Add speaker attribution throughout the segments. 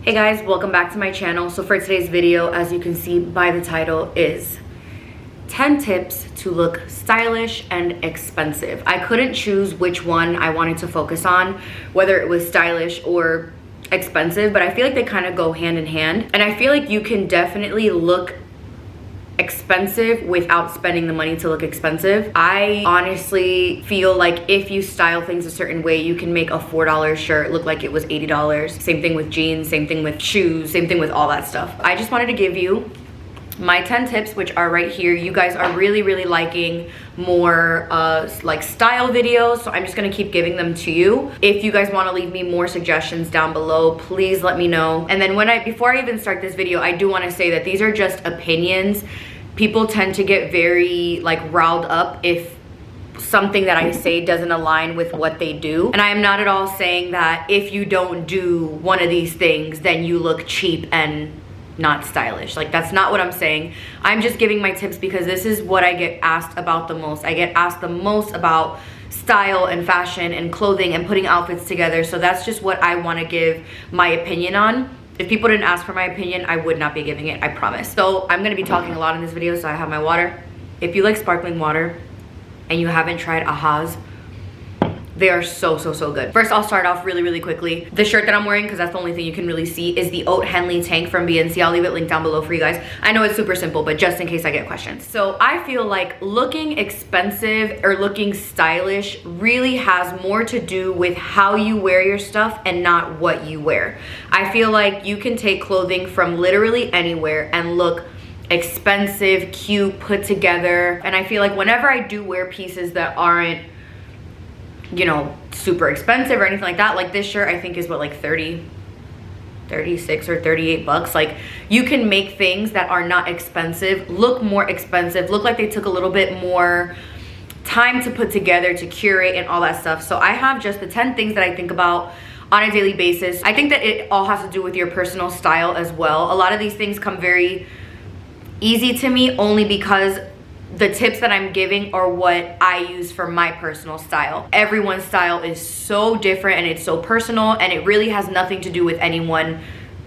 Speaker 1: Hey guys, welcome back to my channel. So for today's video, as you can see by the title, is 10 tips to look stylish and expensive. I couldn't choose which one I wanted to focus on, whether it was stylish or expensive, but I feel like they kind of go hand in hand. And I feel like you can definitely look expensive without spending the money to look expensive. I honestly feel like if you style things a certain way, you can make a $4 shirt look like it was $80. Same thing with jeans, same thing with shoes, same thing with all that stuff. I just wanted to give you my 10 tips, which are right here. You guys are really liking more like style videos, so I'm just gonna keep giving them to you. If you guys want to leave me more suggestions down below, please let me know. And then before I even start this video, I do want to say that these are just opinions. People tend to get very like riled up if something that I say doesn't align with what they do. And I am not at all saying that if you don't do one of these things, then you look cheap and not stylish. Like, that's not what I'm saying. I'm just giving my tips because this is what I get asked about the most. I get asked the most about style and fashion and clothing and putting outfits together. So that's just what I want to give my opinion on. If people didn't ask for my opinion, I would not be giving it, I promise. So I'm going to be talking a lot in this video, so I have my water. If you like sparkling water and you haven't tried Aha's, they are so good. First, I'll start off really quickly. The shirt that I'm wearing, because that's the only thing you can really see, is the Oat Henley tank from BNC. I'll leave it linked down below for you guys. I know it's super simple, but just in case I get questions. So I feel like looking expensive or looking stylish really has more to do with how you wear your stuff and not what you wear. I feel like you can take clothing from literally anywhere and look expensive, cute, put together. And I feel like whenever I do wear pieces that aren't, you know, super expensive or anything like that, like this shirt I think is what, like 36 or 38 bucks. Like, you can make things that are not expensive look more expensive, look like they took a little bit more time to put together, to curate and all that stuff. So I have just the 10 things that I think about on a daily basis. I think that it all has to do with your personal style as well. A lot of these things come very easy to me only because the tips that I'm giving are what I use for my personal style. Everyone's style is so different and it's so personal, and it really has nothing to do with anyone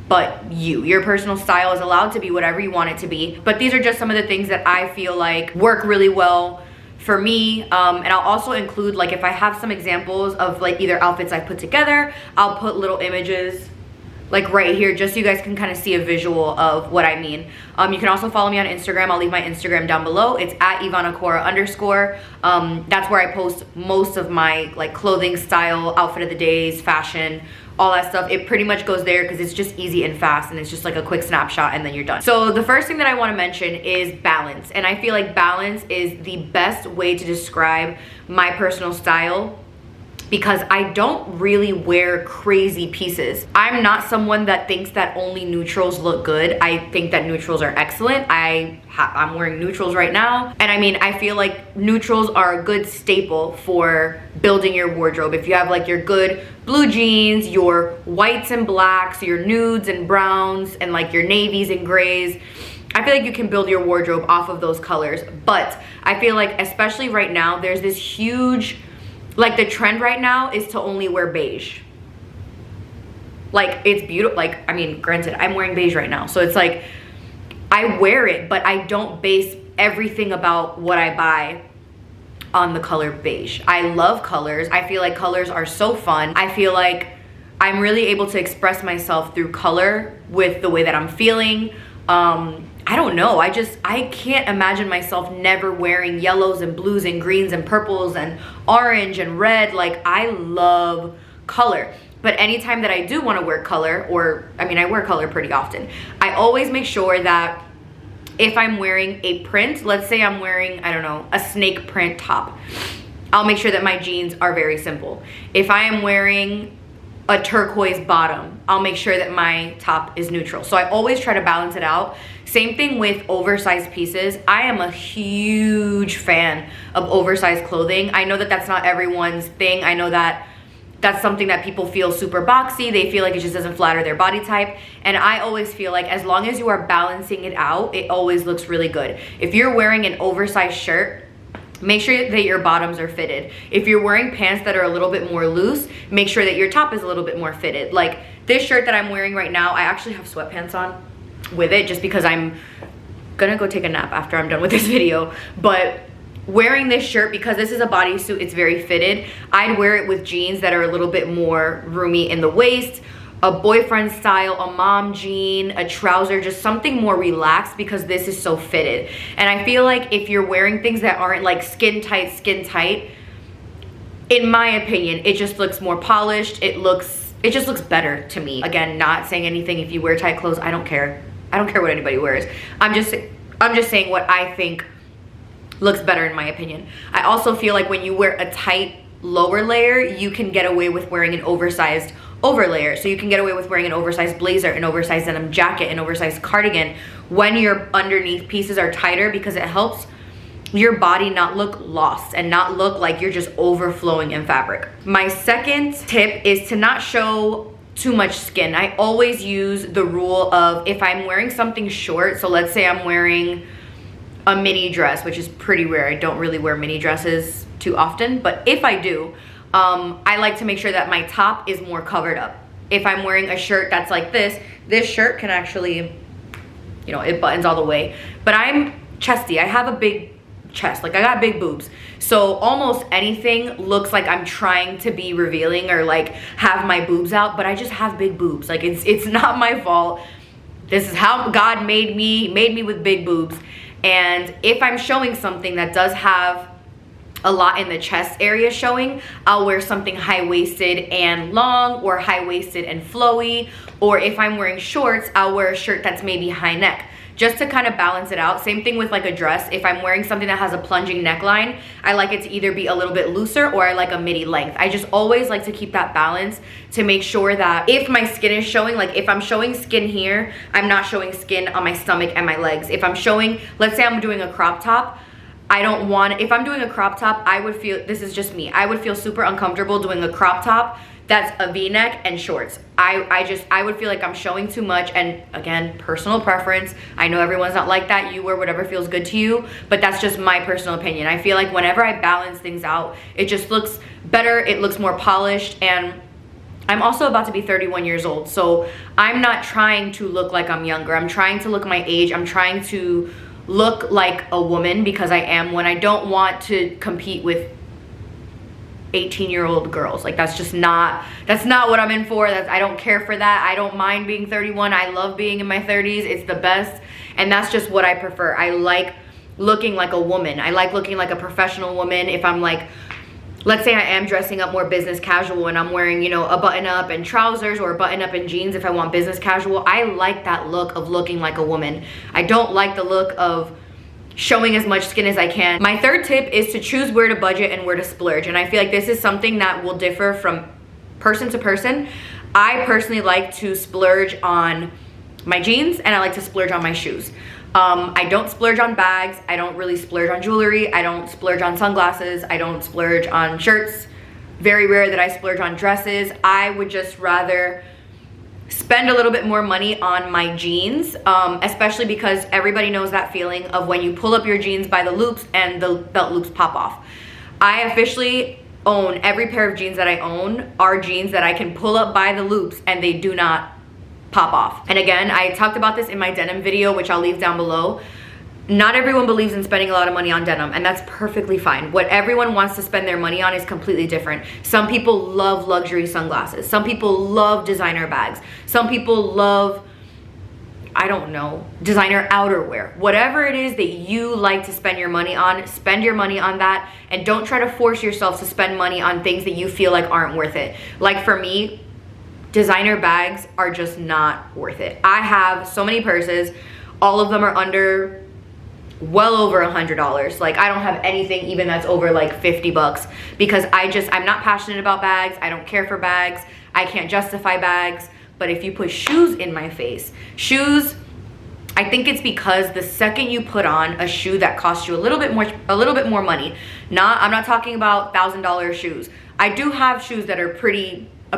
Speaker 1: but you. Your personal style is allowed to be whatever you want it to be. But these are just some of the things that I feel like work really well for me. And I'll also include, like, if I have some examples of like either outfits I put together, I'll put little images like right here, just so you guys can kind of see a visual of what I mean. You can also follow me on Instagram. I'll leave my Instagram down below. It's at @IvanaCora_. That's where I post most of my like clothing, style, outfit of the days, fashion, all that stuff. It pretty much goes there because it's just easy and fast, and it's just like a quick snapshot and then you're done. So the first thing that I want to mention is balance. And I feel like balance is the best way to describe my personal style, because I don't really wear crazy pieces. I'm not someone that thinks that only neutrals look good. I think that neutrals are excellent. I'm wearing neutrals right now. And I mean, I feel like neutrals are a good staple for building your wardrobe. If you have like your good blue jeans, your whites and blacks, your nudes and browns, and like your navies and grays, I feel like you can build your wardrobe off of those colors. But I feel like, especially right now, there's this huge, like, the trend right now is to only wear beige. Like, it's beautiful. Like, I mean, granted, I'm wearing beige right now, so it's like I wear it, but I don't base everything about what I buy on the color beige. I love colors. I feel like colors are so fun. I feel like I'm really able to express myself through color with the way that I'm feeling. I don't know, I can't imagine myself never wearing yellows and blues and greens and purples and orange and red. Like, I love color. But anytime that I do want to wear color, or I mean, I wear color pretty often, I always make sure that if I'm wearing a print, let's say I'm wearing, I don't know, a snake print top, I'll make sure that my jeans are very simple. If I am wearing a turquoise bottom, I'll make sure that my top is neutral. So I always try to balance it out. Same thing with oversized pieces. I am a huge fan of oversized clothing. I know that that's not everyone's thing. I know that that's something that people feel super boxy. They feel like it just doesn't flatter their body type. And I always feel like as long as you are balancing it out, it always looks really good. If you're wearing an oversized shirt make sure that your bottoms are fitted. If you're wearing pants that are a little bit more loose, make sure that your top is a little bit more fitted. Like this shirt that I'm wearing right now, I actually have sweatpants on with it just because I'm gonna go take a nap after I'm done with this video. But wearing this shirt, because this is a bodysuit, it's very fitted, I'd wear it with jeans that are a little bit more roomy in the waist, a boyfriend style, a mom jean, a trouser, just something more relaxed, because this is so fitted. And I feel like if you're wearing things that aren't like skin tight, in my opinion, it just looks more polished. It just looks better to me. Again, not saying anything. If you wear tight clothes, I don't care. I don't care what anybody wears. I'm just saying what I think looks better in my opinion. I also feel like when you wear a tight lower layer, you can get away with wearing an oversized over layer. So you can get away with wearing an oversized blazer, an oversized denim jacket, an oversized cardigan when your underneath pieces are tighter, because it helps your body not look lost and not look like you're just overflowing in fabric. My second tip is to not show too much skin. I always use the rule of, if I'm wearing something short, so let's say I'm wearing a mini dress, which is pretty rare. I don't really wear mini dresses too often, but if I do, I like to make sure that my top is more covered up. If I'm wearing a shirt that's like this shirt can actually, you know, it buttons all the way, but I'm chesty. I have a big chest, like I got big boobs. So almost anything looks like I'm trying to be revealing or like have my boobs out, but I just have big boobs. Like it's not my fault. This is how God made me with big boobs. And if I'm showing something that does have a lot in the chest area showing, I'll wear something high-waisted and long, or high-waisted and flowy. Or if I'm wearing shorts, I'll wear a shirt that's maybe high neck, just to kind of balance it out. Same thing with like a dress. If I'm wearing something that has a plunging neckline, I like it to either be a little bit looser or I like a midi length. I just always like to keep that balance to make sure that if my skin is showing, like if I'm showing skin here, I'm not showing skin on my stomach and my legs. If I'm showing, let's say I'm doing a crop top, I don't want, if I'm doing a crop top, I would feel, this is just me, I would feel super uncomfortable doing a crop top that's a v-neck and shorts. I would feel like I'm showing too much. And again, personal preference. I know everyone's not like that. You wear whatever feels good to you, but that's just my personal opinion. I feel like whenever I balance things out, it just looks better. It looks more polished. And I'm also about to be 31 years old. So I'm not trying to look like I'm younger. I'm trying to look my age. I'm trying to look like a woman, because I am one. I don't want to compete with 18-year-old girls. Like that's not what I'm in for. I don't care for that. I don't mind being 31. I love being in my 30s. It's the best. And that's just what I prefer. I like looking like a woman. I like looking like a professional woman. If I'm like, let's say I am dressing up more business casual and I'm wearing, you know, a button up and trousers or a button up and jeans, if I want business casual, I like that look of looking like a woman. I don't like the look of showing as much skin as I can. My third tip is to choose where to budget and where to splurge. And I feel like this is something that will differ from person to person. I personally like to splurge on my jeans and I like to splurge on my shoes. I don't splurge on bags. I don't really splurge on jewelry. I don't splurge on sunglasses. I don't splurge on shirts. Very rare that I splurge on dresses. I would just rather spend a little bit more money on my jeans, especially because everybody knows that feeling of when you pull up your jeans by the loops and the belt loops pop off. I officially own every pair of jeans that I own are jeans that I can pull up by the loops and they do not pop off. And again, I talked about this in my denim video, which I'll leave down below. Not everyone believes in spending a lot of money on denim, and that's perfectly fine. What everyone wants to spend their money on is completely different. Some people love luxury sunglasses. Some people love designer bags. Some people love, I don't know, designer outerwear. Whatever it is that you like to spend your money on, spend your money on that, and don't try to force yourself to spend money on things that you feel like aren't worth it. Like for me, designer bags are just not worth it. I have so many purses. All of them are under well over $100. Like I don't have anything even that's over like 50 bucks, because I'm not passionate about bags. I don't care for bags. I can't justify bags. But if you put shoes in my face, shoes, I think it's because the second you put on a shoe that costs you a little bit more money, I'm not talking about $1,000 shoes. I do have shoes that are a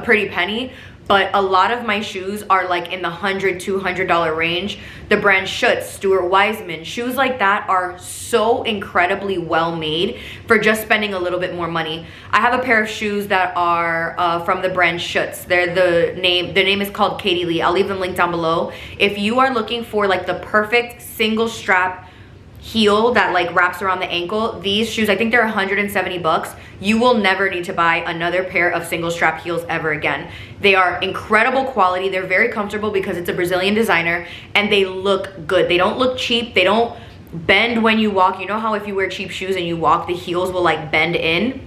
Speaker 1: pretty penny, but a lot of my shoes are like in the $100-$200 range. The brand Schutz, Stuart Weitzman, shoes like that are so incredibly well made for just spending a little bit more money. I have a pair of shoes that are from the brand Schutz. Their name is called Katie Lee. I'll leave them linked down below. If you are looking for like the perfect single strap heel that like wraps around the ankle, these shoes, I think they're 170 bucks. You will never need to buy another pair of single strap heels ever again. They are incredible quality. They're very comfortable because it's a Brazilian designer, and they look good. They don't look cheap. They don't bend when you walk. You know how if you wear cheap shoes and you walk, the heels will like bend in?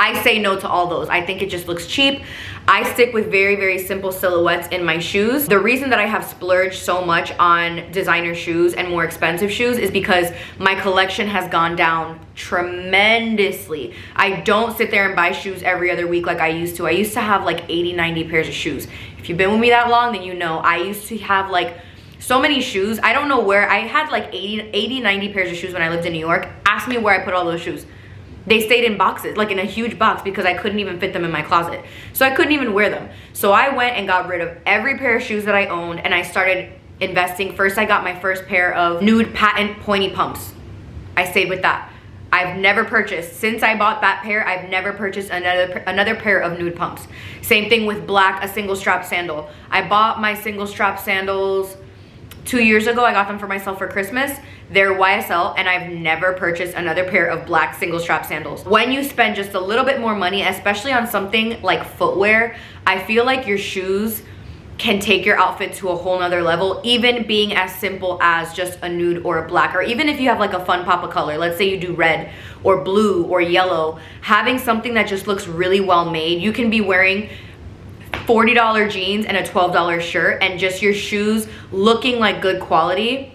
Speaker 1: I say no to all those. I think it just looks cheap. I stick with very, very simple silhouettes in my shoes. The reason that I have splurged so much on designer shoes and more expensive shoes is because my collection has gone down tremendously. I don't sit there and buy shoes every other week like I used to. I used to have like 80, 90 pairs of shoes. If you've been with me that long, then you know I used to have like so many shoes. I don't know where. I had like 80, 90 pairs of shoes when I lived in New York. Ask me where I put all those shoes. They stayed in boxes, like in a huge box, because I couldn't even fit them in my closet. So I couldn't even wear them. So I went and got rid of every pair of shoes that I owned, and I started investing. First, I got my first pair of nude patent pointy pumps. I stayed with that. I've never purchased, since I bought that pair, I've never purchased another pair of nude pumps. Same thing with black, a single strap sandal. I bought my single strap sandals 2 years ago. I got them for myself for Christmas. They're YSL, and I've never purchased another pair of black single strap sandals. When you spend just a little bit more money, especially on something like footwear, I feel like your shoes can take your outfit to a whole nother level, even being as simple as just a nude or a black, or even if you have like a fun pop of color. Let's say you do red or blue or yellow. Having something that just looks really well made. You can be wearing $40 jeans and a $12 shirt, and just your shoes looking like good quality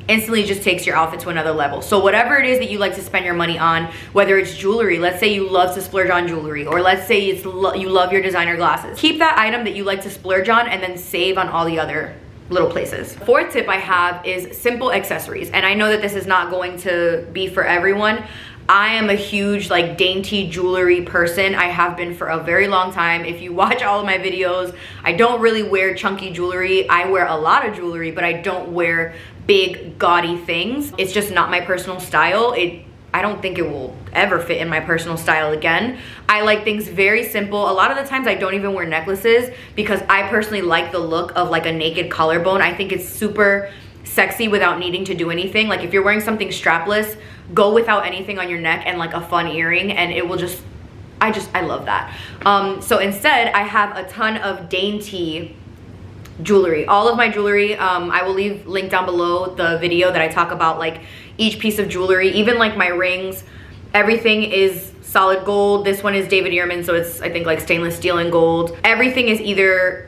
Speaker 1: instantly just takes your outfit to another level. So whatever it is that you like to spend your money on, whether it's jewelry, let's say you love to splurge on jewelry, or let's say you love your designer glasses, keep that item that you like to splurge on and then save on all the other little places. Fourth tip I have is simple accessories. And I know that this is not going to be for everyone. I am a huge like dainty jewelry person. I have been for a very long time. If you watch all of my videos, I don't really wear chunky jewelry. I wear a lot of jewelry, but I don't wear big gaudy things. It's just not my personal style. I don't think it will ever fit in my personal style again. I like things very simple. A lot of the times I don't even wear necklaces because I personally like the look of like a naked collarbone. I think it's super sexy without needing to do anything. Like if you're wearing something strapless, go without anything on your neck and like a fun earring, and it will just, I love that. So instead I have a ton of dainty jewelry. All of my jewelry, I will leave link down below the video that I talk about like each piece of jewelry, even like my rings. Everything is solid gold. This one is David Ehrman, so it's I think like stainless steel and gold. Everything is either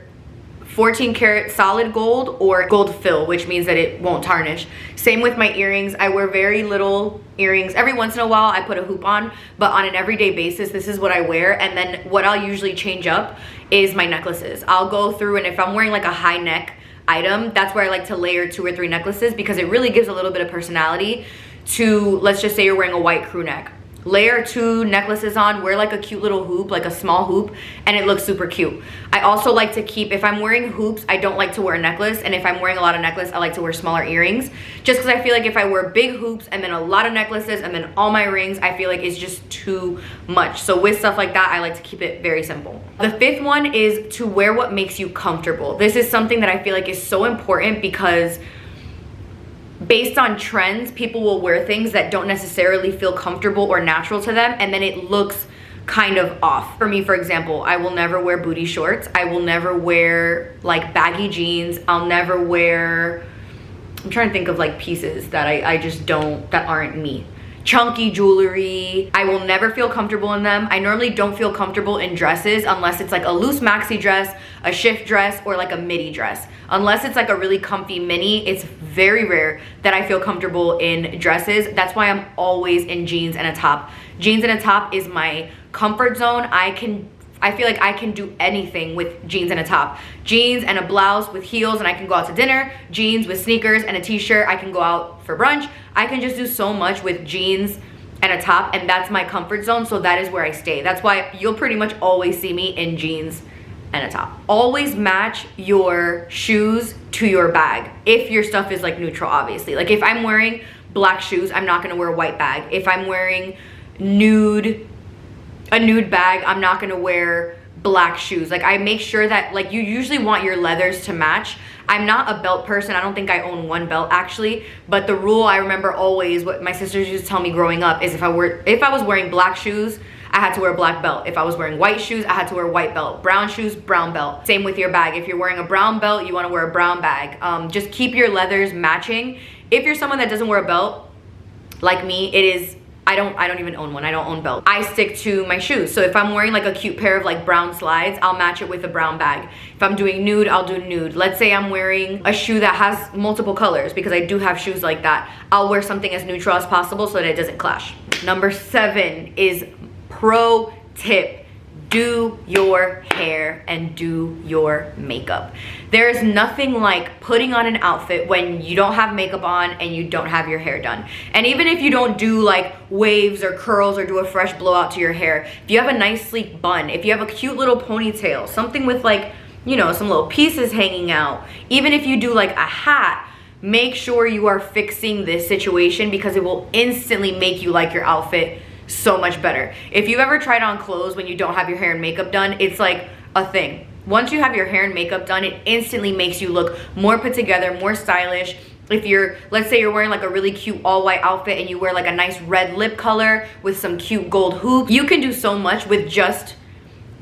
Speaker 1: 14 karat solid gold or gold fill, which means that it won't tarnish. Same with my earrings. I wear very little earrings. Every once in a while I put a hoop on, but on an everyday basis, this is what I wear. And then what I'll usually change up is my necklaces. I'll go through, and if I'm wearing like a high neck item, that's where I like to layer 2 or 3 necklaces, because it really gives a little bit of personality to, let's just say you're wearing a white crew neck. Layer 2 necklaces on, wear like a cute little hoop, like a small hoop, and it looks super cute. I also like to keep, if I'm wearing hoops, I don't like to wear a necklace, and if I'm wearing a lot of necklace, I like to wear smaller earrings, just because I feel like if I wear big hoops and then a lot of necklaces and then all my rings, I feel like it's just too much. So with stuff like that, I like to keep it very simple. The 5th one is to wear what makes you comfortable. This is something that I feel like is so important, because based on trends, people will wear things that don't necessarily feel comfortable or natural to them, and then it looks kind of off. For me, for example, I will never wear booty shorts. I will never wear like baggy jeans. I'll never wear, I'm trying to think of like pieces that I just don't, that aren't me. Chunky jewelry, I will never feel comfortable in them. I normally don't feel comfortable in dresses unless it's like a loose maxi dress, a shift dress, or like a midi dress. Unless it's like a really comfy mini, it's very rare that I feel comfortable in dresses. That's why I'm always in jeans and a top. Jeans and a top is my comfort zone. I feel like I can do anything with jeans and a top. Jeans and a blouse with heels, and I can go out to dinner. Jeans with sneakers and a t-shirt, I can go out for brunch. I can just do so much with jeans and a top, and that's my comfort zone, so that is where I stay. That's why you'll pretty much always see me in jeans and a top. Always match your shoes to your bag if your stuff is like neutral, obviously. Like if I'm wearing black shoes, I'm not gonna wear a white bag. If I'm wearing a nude bag, I'm not gonna wear black shoes. Like I make sure that, like, you usually want your leathers to match. I'm not a belt person. I don't think I own one belt actually, but the rule I remember always, what my sisters used to tell me growing up, is if I was wearing black shoes, I had to wear a black belt. If I was wearing white shoes, I had to wear a white belt. Brown shoes, brown belt. Same with your bag. If you're wearing a brown belt, you want to wear a brown bag. Just keep your leathers matching. If you're someone that doesn't wear a belt, like me, it is, I don't even own one. I don't own belt. I stick to my shoes. So if I'm wearing like a cute pair of like brown slides, I'll match it with a brown bag. If I'm doing nude, I'll do nude. Let's say I'm wearing a shoe that has multiple colors, because I do have shoes like that. I'll wear something as neutral as possible so that it doesn't clash. Number 7 is pro tip. Do your hair and do your makeup. There is nothing like putting on an outfit when you don't have makeup on and you don't have your hair done. And even if you don't do like waves or curls or do a fresh blowout to your hair, if you have a nice sleek bun, if you have a cute little ponytail, something with like, you know, some little pieces hanging out, even if you do like a hat, make sure you are fixing this situation, because it will instantly make you like your outfit so much better. If you've ever tried on clothes when you don't have your hair and makeup done, it's like a thing. Once you have your hair and makeup done, it instantly makes you look more put together, more stylish. If you're, let's say you're wearing like a really cute all white outfit and you wear like a nice red lip color with some cute gold hoops, you can do so much with just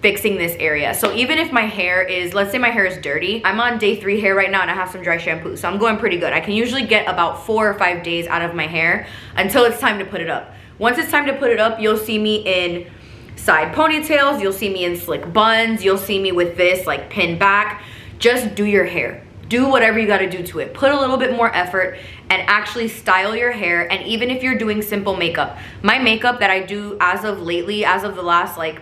Speaker 1: fixing this area. So even if my hair is, let's say my hair is dirty, I'm on day 3 hair right now and I have some dry shampoo, so I'm going pretty good. I can usually get about 4 or 5 days out of my hair until it's time to put it up. Once it's time to put it up, you'll see me in side ponytails, you'll see me in slick buns, you'll see me with this like pinned back. Just do your hair. Do whatever you gotta do to it. Put a little bit more effort and actually style your hair. And even if you're doing simple makeup, my makeup that I do as of lately, as of the last like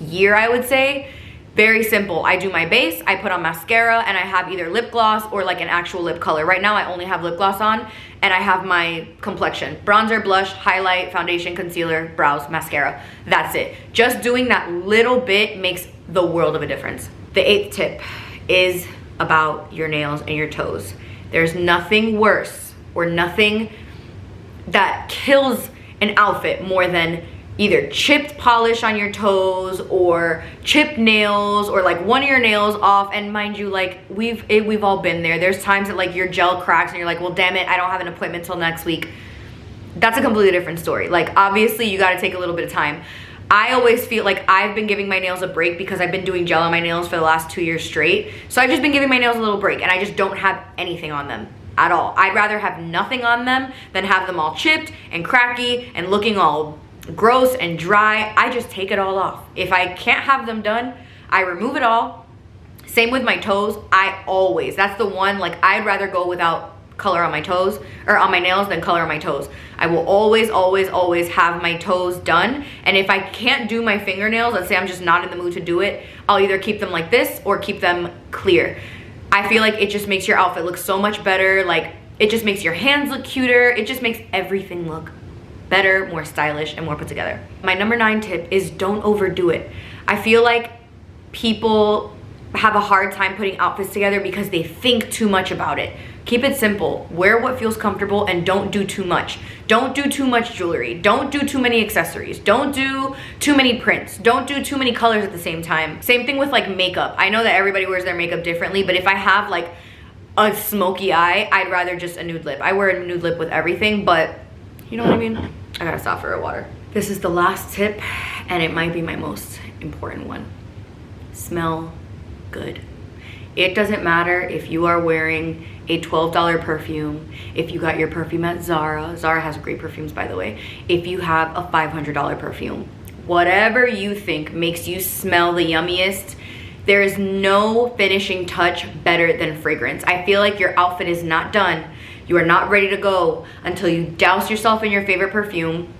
Speaker 1: year, I would say, very simple. I do my base, I put on mascara, and I have either lip gloss or like an actual lip color. Right now I only have lip gloss on, and I have my complexion: bronzer, blush, highlight, foundation, concealer, brows, mascara. That's it. Just doing that little bit makes the world of a difference. The 8th tip is about your nails and your toes. There's nothing worse or nothing that kills an outfit more than either chipped polish on your toes or chipped nails, or like one of your nails off. And mind you, like we've all been there. There's times that like your gel cracks and you're like, well, damn it, I don't have an appointment till next week. That's a completely different story. Like obviously you got to take a little bit of time. I always feel like I've been giving my nails a break because I've been doing gel on my nails for the last 2 years straight. So I've just been giving my nails a little break, and I just don't have anything on them at all. I'd rather have nothing on them than have them all chipped and cracky and looking all gross and dry. I just take it all off. If I can't have them done, I remove it all. Same with my toes. That's the one, like I'd rather go without color on my toes or on my nails than color on my toes. I will always have my toes done. And if I can't do my fingernails, let's say I'm just not in the mood to do it, I'll either keep them like this or keep them clear. I feel like it just makes your outfit look so much better. Like it just makes your hands look cuter. It just makes everything look better, more stylish, and more put together. My number 9 tip is don't overdo it. I feel like people have a hard time putting outfits together because they think too much about it. Keep it simple. Wear what feels comfortable and don't do too much. Don't do too much jewelry. Don't do too many accessories. Don't do too many prints. Don't do too many colors at the same time. Same thing with like makeup. I know that everybody wears their makeup differently, but if I have like a smoky eye, I'd rather just a nude lip. I wear a nude lip with everything, but you know what I mean? I gotta stop for a water. This is the last tip, and it might be my most important one. Smell good. It doesn't matter if you are wearing a $12 perfume, if you got your perfume at Zara. Zara has great perfumes, by the way. If you have a $500 perfume, whatever you think makes you smell the yummiest, there is no finishing touch better than fragrance. I feel like your outfit is not done. You are not ready to go until you douse yourself in your favorite perfume.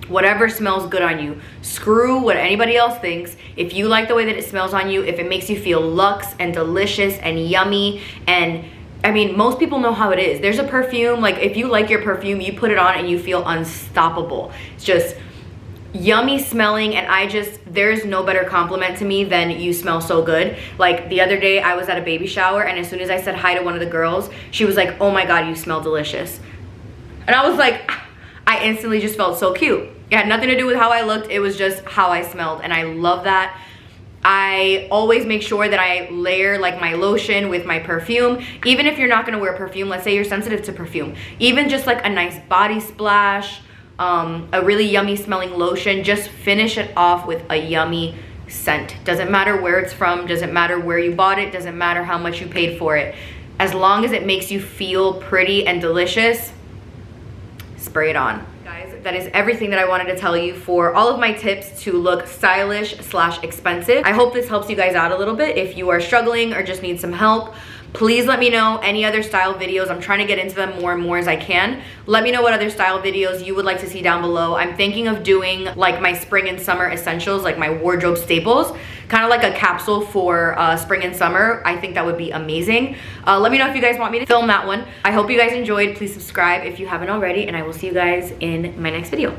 Speaker 1: Whatever smells good on you. Screw what anybody else thinks. If you like the way that it smells on you, if it makes you feel luxe and delicious and yummy, and I mean, most people know how it is. There's a perfume, like if you like your perfume, you put it on and you feel unstoppable. It's just yummy smelling, and there's no better compliment to me than you smell so good. Like the other day I was at a baby shower, and as soon as I said hi to one of the girls, she was like, oh my god, you smell delicious. And I was like, I instantly just felt so cute. It had nothing to do with how I looked, it was just how I smelled, and I love that. I always make sure that I layer like my lotion with my perfume. Even if you're not gonna wear perfume, let's say you're sensitive to perfume, even just like a nice body splash, a really yummy smelling lotion, just finish it off with a yummy scent. Doesn't matter where it's from, doesn't matter where you bought it, doesn't matter how much you paid for it. As long as it makes you feel pretty and delicious, spray it on. Guys, that is everything that I wanted to tell you for all of my tips to look stylish / expensive. I hope this helps you guys out a little bit. If you are struggling or just need some help, please let me know any other style videos. I'm trying to get into them more and more as I can. Let me know what other style videos you would like to see down below. I'm thinking of doing like my spring and summer essentials, like my wardrobe staples, kind of like a capsule for spring and summer. I think that would be amazing. Let me know if you guys want me to film that one. I hope you guys enjoyed. Please subscribe if you haven't already, and I will see you guys in my next video.